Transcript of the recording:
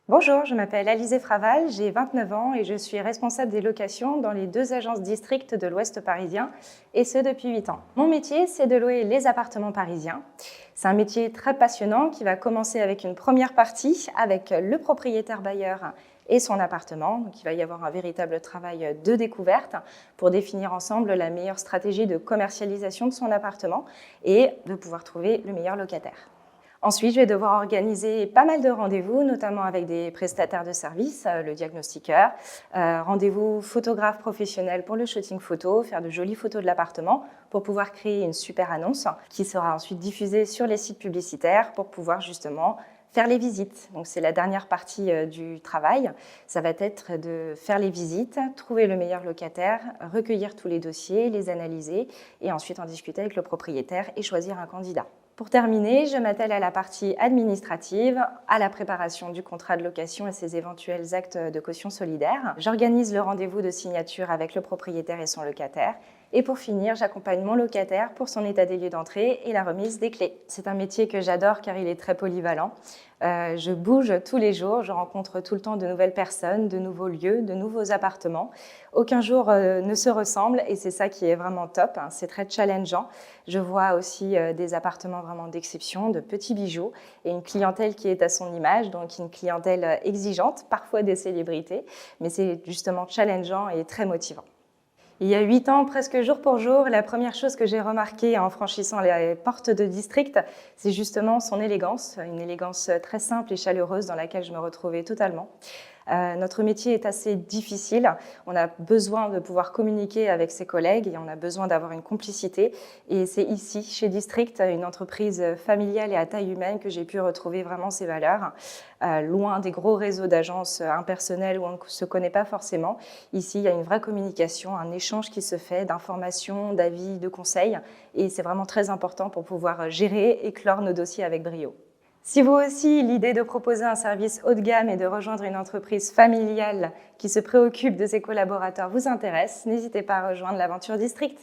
Bonjour, je m'appelle Alizée Fraval, j'ai 29 ans et je suis responsable des locations dans les 2 agences district de l'Ouest parisien, et ce depuis 8 ans. Mon métier, c'est de louer les appartements parisiens. C'est un métier très passionnant qui va commencer avec une première partie avec le propriétaire bailleur et son appartement. Donc, il va y avoir un véritable travail de découverte pour définir ensemble la meilleure stratégie de commercialisation de son appartement et de pouvoir trouver le meilleur locataire. Ensuite, je vais devoir organiser pas mal de rendez-vous, notamment avec des prestataires de services, le diagnostiqueur, rendez-vous photographe professionnel pour le shooting photo, faire de jolies photos de l'appartement pour pouvoir créer une super annonce qui sera ensuite diffusée sur les sites publicitaires pour pouvoir justement faire les visites. Donc c'est la dernière partie du travail. Ça va être de faire les visites, trouver le meilleur locataire, recueillir tous les dossiers, les analyser et ensuite en discuter avec le propriétaire et choisir un candidat. Pour terminer, je m'attelle à la partie administrative, à la préparation du contrat de location et ses éventuels actes de caution solidaire. J'organise le rendez-vous de signature avec le propriétaire et son locataire. Et pour finir, j'accompagne mon locataire pour son état des lieux d'entrée et la remise des clés. C'est un métier que j'adore car il est très polyvalent. Je bouge tous les jours, je rencontre tout le temps de nouvelles personnes, de nouveaux lieux, de nouveaux appartements. Aucun jour ne se ressemble et c'est ça qui est vraiment top, hein. C'est très challengeant. Je vois aussi des appartements vraiment d'exception, de petits bijoux et une clientèle qui est à son image, donc une clientèle exigeante, parfois des célébrités, mais c'est justement challengeant et très motivant. Il y a 8 ans, presque jour pour jour, la première chose que j'ai remarquée en franchissant les portes de district, c'est justement son élégance, une élégance très simple et chaleureuse dans laquelle je me retrouvais totalement. Notre métier est assez difficile, on a besoin de pouvoir communiquer avec ses collègues et on a besoin d'avoir une complicité. Et c'est ici, chez District, une entreprise familiale et à taille humaine, que j'ai pu retrouver vraiment ces valeurs. Loin des gros réseaux d'agences impersonnelles où on ne se connaît pas forcément, ici il y a une vraie communication, un échange qui se fait d'informations, d'avis, de conseils. Et c'est vraiment très important pour pouvoir gérer et clore nos dossiers avec brio. Si vous aussi, l'idée de proposer un service haut de gamme et de rejoindre une entreprise familiale qui se préoccupe de ses collaborateurs vous intéresse, n'hésitez pas à rejoindre l'aventure District.